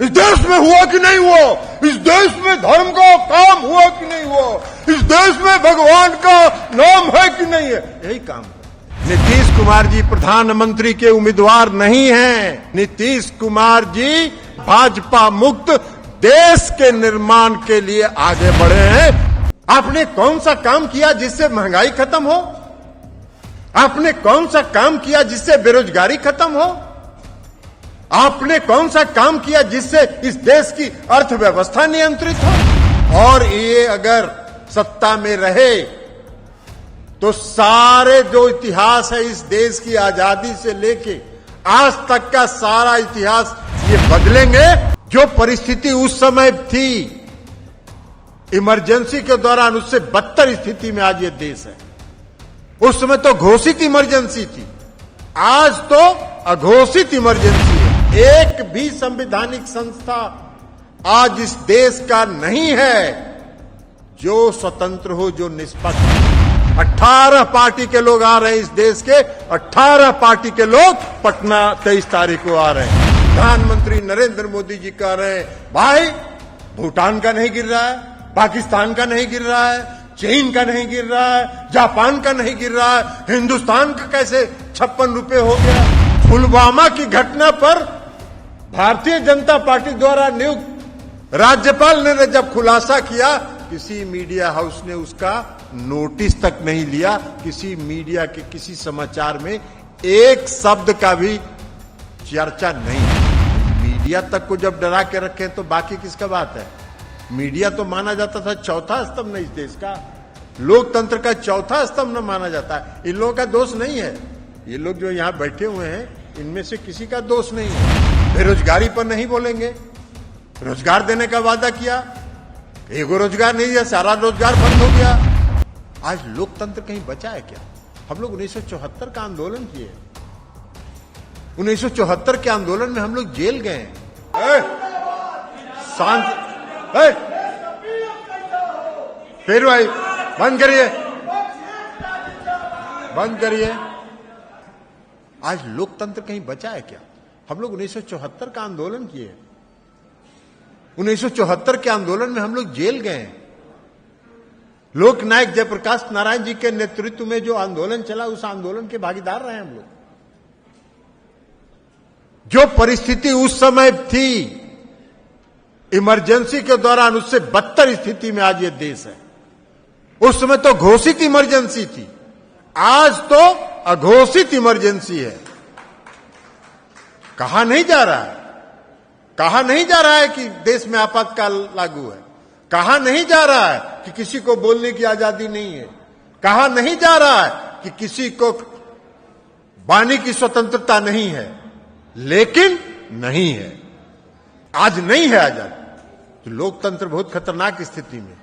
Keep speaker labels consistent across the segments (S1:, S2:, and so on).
S1: इस देश में हुआ कि नहीं हुआ, इस देश में धर्म का काम हुआ कि नहीं हुआ, इस देश में भगवान का नाम है कि नहीं है, यही काम है। नीतीश कुमार जी प्रधानमंत्री के उम्मीदवार नहीं हैं। नीतीश कुमार जी भाजपा मुक्त देश के निर्माण के लिए आगे बढ़े हैं। आपने कौन सा काम किया जिससे महंगाई खत्म हो? आपने कौन सा काम किया जिससे बेरोजगारी खत्म हो? आपने कौन सा काम किया जिससे इस देश की अर्थव्यवस्था नियंत्रित हो? और ये अगर सत्ता में रहे तो सारे जो इतिहास है इस देश की आजादी से लेके आज तक का सारा इतिहास ये बदलेंगे। जो परिस्थिति उस समय थी इमरजेंसी के दौरान, उससे बदतर स्थिति में आज ये देश है। उस समय तो घोषित इमरजेंसी थी, आज तो अघोषित इमरजेंसी है। एक भी संवैधानिक संस्था आज इस देश का नहीं है जो स्वतंत्र हो, जो निष्पक्ष हो। 18 पार्टी के लोग आ रहे हैं इस देश के, 18 पार्टी के लोग पटना 23 तारीख को आ रहे हैं। प्रधानमंत्री नरेंद्र मोदी जी कह रहे हैं भाई भूटान का नहीं गिर रहा है, पाकिस्तान का नहीं गिर रहा है, चीन का नहीं गिर रहा है, जापान का नहीं गिर रहा है, हिंदुस्तान का कैसे 56 रुपए हो गया। पुलवामा की घटना पर भारतीय जनता पार्टी द्वारा नियुक्त राज्यपाल ने जब खुलासा किया, किसी मीडिया हाउस ने उसका नोटिस तक नहीं लिया। किसी मीडिया के किसी समाचार में एक शब्द का भी चर्चा नहीं। मीडिया तक को जब डरा के रखें तो बाकी किसका बात है? मीडिया तो माना जाता था चौथा स्तंभ न इस देश का, लोकतंत्र का चौथा स्तंभ न माना जाता है। इन लोगों का दोष नहीं है। ये लोग जो यहां बैठे हुए हैं इनमें से किसी का दोष नहीं है। बेरोजगारी पर नहीं बोलेंगे, रोजगार देने का वादा किया, एगो रोजगार नहीं दिया, सारा रोजगार बंद हो गया। आज लोकतंत्र कहीं बचा है क्या? हम लोग 1974 का आंदोलन किए, 1974 के आंदोलन में हम लोग जेल गए। शांत फिर भाई बंद करिए, बंद करिए। आज लोकतंत्र कहीं बचा है क्या? हम लोग 1974 का आंदोलन किए, 1974 के आंदोलन में हम लोग जेल गए। लोकनायक जयप्रकाश नारायण जी के नेतृत्व में जो आंदोलन चला उस आंदोलन के भागीदार रहे हम लोग। जो परिस्थिति उस समय थी इमरजेंसी के दौरान, उससे बदतर स्थिति में आज ये देश है। उस समय तो घोषित इमरजेंसी थी, आज तो अघोषित इमरजेंसी है। कहा नहीं जा रहा है, कहा नहीं जा रहा है कि देश में आपातकाल लागू है, कहा नहीं जा रहा है कि किसी को बोलने की आजादी नहीं है, कहा नहीं जा रहा है कि किसी को वाणी की स्वतंत्रता नहीं है, लेकिन नहीं है, आज नहीं है आजादी। तो लोकतंत्र बहुत खतरनाक स्थिति में,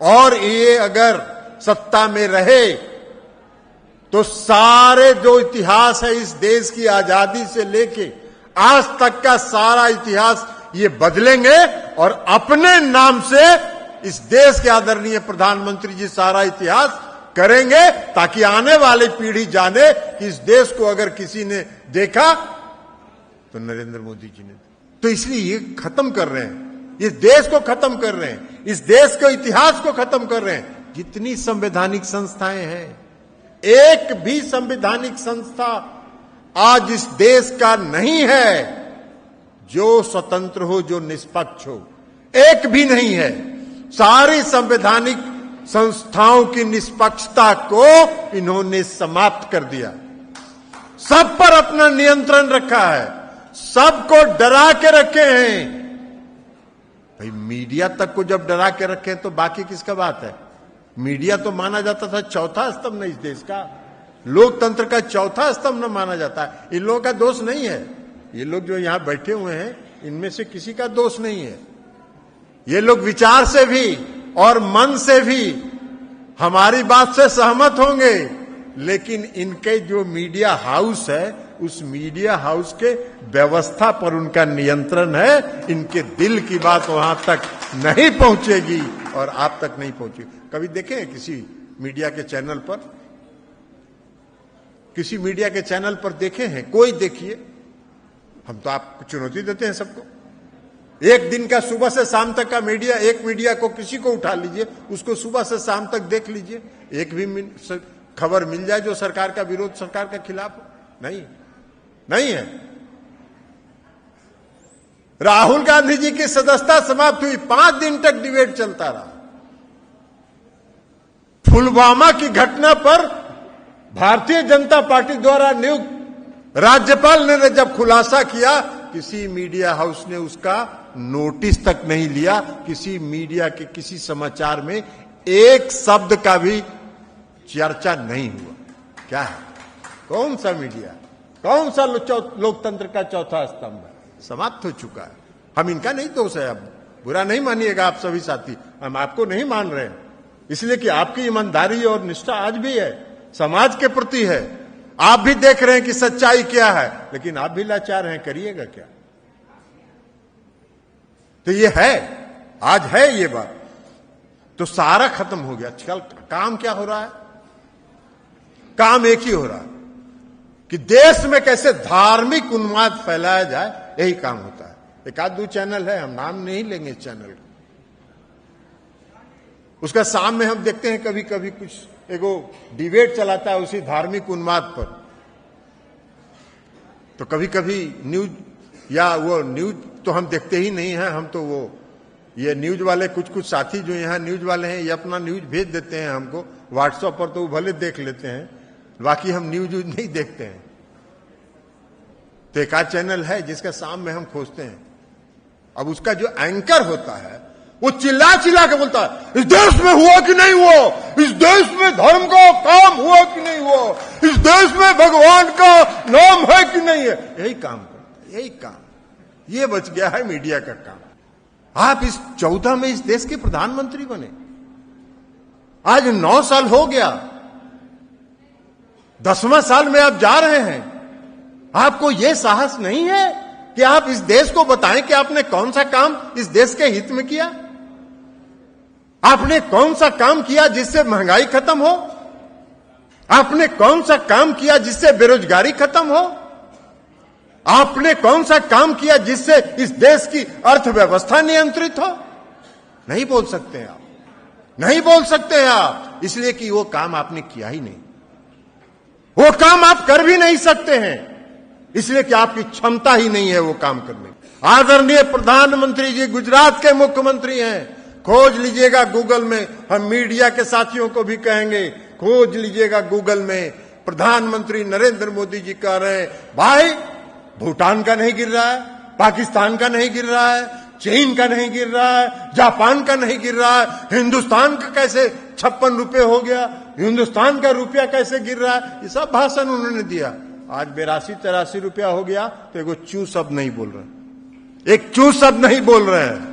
S1: और ये अगर सत्ता में रहे तो सारे जो इतिहास है इस देश की आजादी से लेके आज तक का सारा इतिहास ये बदलेंगे और अपने नाम से इस देश के आदरणीय प्रधानमंत्री जी सारा इतिहास करेंगे, ताकि आने वाली पीढ़ी जाने कि इस देश को अगर किसी ने देखा तो नरेंद्र मोदी जी ने। तो इसलिए ये खत्म कर रहे हैं, इस देश को खत्म कर रहे हैं, इस देश के इतिहास को खत्म कर रहे हैं। जितनी संवैधानिक संस्थाएं हैं, एक भी संवैधानिक संस्था आज इस देश का नहीं है जो स्वतंत्र हो, जो निष्पक्ष हो, एक भी नहीं है। सारी संवैधानिक संस्थाओं की निष्पक्षता को इन्होंने समाप्त कर दिया, सब पर अपना नियंत्रण रखा है, सबको डरा के रखे हैं। भाई मीडिया तक को जब डरा के रखे तो बाकी किसका बात है? मीडिया तो माना जाता था चौथा स्तंभ न इस देश का, लोकतंत्र का चौथा स्तंभ न माना जाता है। इन लोगों का दोष नहीं है। ये लोग जो यहां बैठे हुए हैं इनमें से किसी का दोष नहीं है। ये लोग विचार से भी और मन से भी हमारी बात से सहमत होंगे, लेकिन इनके जो मीडिया हाउस है उस मीडिया हाउस के व्यवस्था पर उनका नियंत्रण है। इनके दिल की बात वहां तक नहीं पहुंचेगी और आप तक नहीं पहुंचेगी। कभी देखें किसी मीडिया के चैनल पर, किसी मीडिया के चैनल पर देखे हैं? कोई देखिए, हम तो आपको चुनौती देते हैं सबको। एक दिन का सुबह से शाम तक का मीडिया, एक मीडिया को किसी को उठा लीजिए, उसको सुबह से शाम तक देख लीजिए, एक भी खबर मिल जाए जो सरकार का विरोध, सरकार के खिलाफ हो? नहीं है। राहुल गांधी जी की सदस्यता समाप्त हुई, 5 दिन तक डिबेट चलता रहा। पुलवामा की घटना पर भारतीय जनता पार्टी द्वारा नियुक्त राज्यपाल ने जब खुलासा किया, किसी मीडिया हाउस ने उसका नोटिस तक नहीं लिया, किसी मीडिया के किसी समाचार में एक शब्द का भी चर्चा नहीं हुआ। क्या है? कौन सा मीडिया, कौन सा लोकतंत्र का चौथा स्तंभ है? समाप्त हो चुका है। हम इनका नहीं दोष है, अब बुरा नहीं मानिएगा आप सभी साथी, हम आपको नहीं मान रहे हैं, इसलिए कि आपकी ईमानदारी और निष्ठा आज भी है, समाज के प्रति है। आप भी देख रहे हैं कि सच्चाई क्या है, लेकिन आप भी लाचार हैं, करिएगा क्या? तो ये है, आज है ये बात, तो सारा खत्म हो गया। आजकल काम क्या हो रहा है? काम एक ही हो रहा है कि देश में कैसे धार्मिक उन्माद फैलाया जाए, यही काम होता है। एक आध दो चैनल है, हम नाम नहीं लेंगे चैनल का, उसका सामने हम देखते हैं कभी कभी कुछ एगो डिबेट चलाता है उसी धार्मिक उन्माद पर, तो कभी कभी न्यूज, या वो न्यूज तो हम देखते ही नहीं हैं, हम तो वो ये न्यूज वाले कुछ साथी जो यहाँ न्यूज वाले हैं, ये अपना न्यूज भेज देते हैं हमको व्हाट्सएप पर, तो वो भले देख लेते हैं, बाकी हम न्यूज नहीं देखते हैं। तो एक आध चैनल है जिसका सामने हम खोजते हैं, अब उसका जो एंकर होता है वो चिल्ला चिल्ला के बोलता है, इस देश में हुआ कि नहीं हुआ, इस देश में धर्म का काम हुआ कि नहीं हुआ, इस देश में भगवान का नाम है कि नहीं है। यही काम करता है, यही काम, ये बच गया है मीडिया का काम। आप इस 14 में इस देश के प्रधानमंत्री बने, आज 9 साल हो गया, 10वां साल में आप जा रहे हैं। आपको यह साहस नहीं है कि आप इस देश को बताएं कि आपने कौन सा काम इस देश के हित में किया, आपने कौन सा काम किया जिससे महंगाई खत्म हो, आपने कौन सा काम किया जिससे बेरोजगारी खत्म हो, आपने कौन सा काम किया जिससे इस देश की अर्थव्यवस्था नियंत्रित हो? नहीं बोल सकते आप, नहीं बोल सकते आप, इसलिए कि वो काम आपने किया ही नहीं, वो काम आप कर भी नहीं सकते हैं, इसलिए कि आपकी क्षमता ही नहीं है वो काम करने की। आदरणीय प्रधानमंत्री जी गुजरात के मुख्यमंत्री हैं, खोज लीजिएगा गूगल में, हम मीडिया के साथियों को भी कहेंगे, खोज लीजिएगा गूगल में, प्रधानमंत्री नरेंद्र मोदी जी कह रहे हैं, भाई भूटान का नहीं गिर रहा है, पाकिस्तान का नहीं गिर रहा है, चीन का नहीं गिर रहा है, जापान का नहीं गिर रहा है, हिंदुस्तान का कैसे 56 रुपए हो गया, हिंदुस्तान का रुपया कैसे गिर रहा है, ये सब भाषण उन्होंने दिया। आज 82-83 रुपया हो गया तो एगो चू शब्द नहीं बोल रहे, एक चू शब्द नहीं बोल रहे हैं।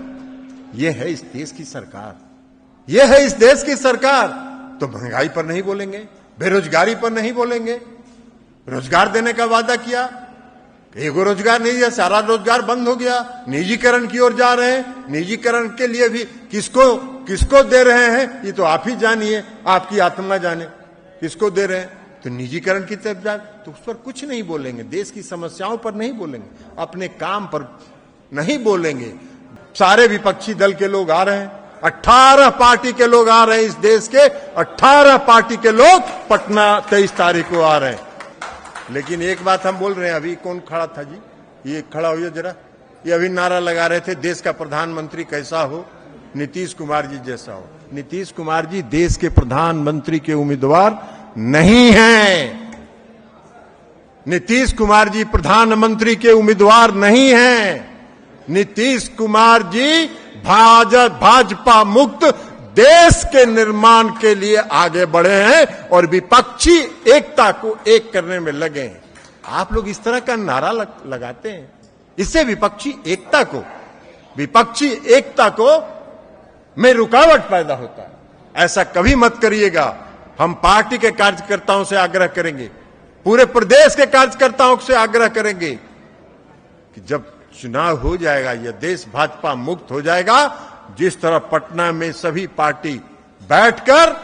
S1: ये है इस देश की सरकार, ये है इस देश की सरकार। तो महंगाई पर नहीं बोलेंगे, बेरोजगारी पर नहीं बोलेंगे, रोजगार देने का वादा किया, एगो रोजगार नहीं है, सारा रोजगार बंद हो गया, निजीकरण की ओर जा रहे हैं। निजीकरण के लिए भी किसको दे रहे हैं ये तो आप ही जानिए, आपकी आत्मा जाने किसको दे रहे हैं। तो निजीकरण की तरफ जा, तो उस पर कुछ नहीं बोलेंगे, देश की समस्याओं पर नहीं बोलेंगे, अपने काम पर नहीं बोलेंगे। सारे विपक्षी दल के लोग आ रहे हैं, 18 पार्टी के लोग आ रहे हैं, इस देश के 18 पार्टी के लोग पटना 23 तारीख को आ रहे हैं। लेकिन एक बात हम बोल रहे हैं, अभी कौन खड़ा था जी, ये खड़ा हुई जरा, ये अभी नारा लगा रहे थे देश का प्रधानमंत्री कैसा हो, नीतीश कुमार जी जैसा हो। नीतीश कुमार जी देश के प्रधानमंत्री के उम्मीदवार नहीं हैं, नीतीश कुमार जी प्रधानमंत्री के उम्मीदवार नहीं हैं। नीतीश कुमार जी भाजपा मुक्त देश के निर्माण के लिए आगे बढ़े हैं और विपक्षी एकता को एक करने में लगे हैं। आप लोग इस तरह का नारा लगाते हैं, इससे विपक्षी एकता को में रुकावट पैदा होता है। ऐसा कभी मत करिएगा। हम पार्टी के कार्यकर्ताओं से आग्रह करेंगे, पूरे प्रदेश के कार्यकर्ताओं से आग्रह करेंगे कि जब चुनाव हो जाएगा, यह देश भाजपा मुक्त हो जाएगा, जिस तरह पटना में सभी पार्टी बैठकर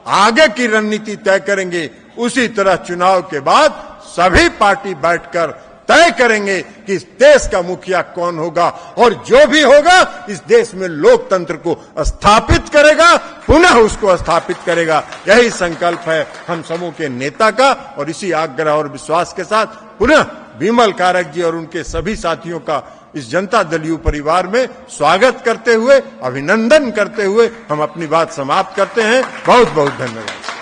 S1: आगे की रणनीति तय करेंगे, उसी तरह चुनाव के बाद सभी पार्टी बैठकर तय करेंगे कि इस देश का मुखिया कौन होगा, और जो भी होगा इस देश में लोकतंत्र को स्थापित करेगा, पुनः उसको स्थापित करेगा। यही संकल्प है हम समूह के नेता का, और इसी आग्रह और विश्वास के साथ पुनः विमल कारक जी और उनके सभी साथियों का इस जनता दल यू परिवार में स्वागत करते हुए, अभिनंदन करते हुए हम अपनी बात समाप्त करते हैं। बहुत बहुत धन्यवाद।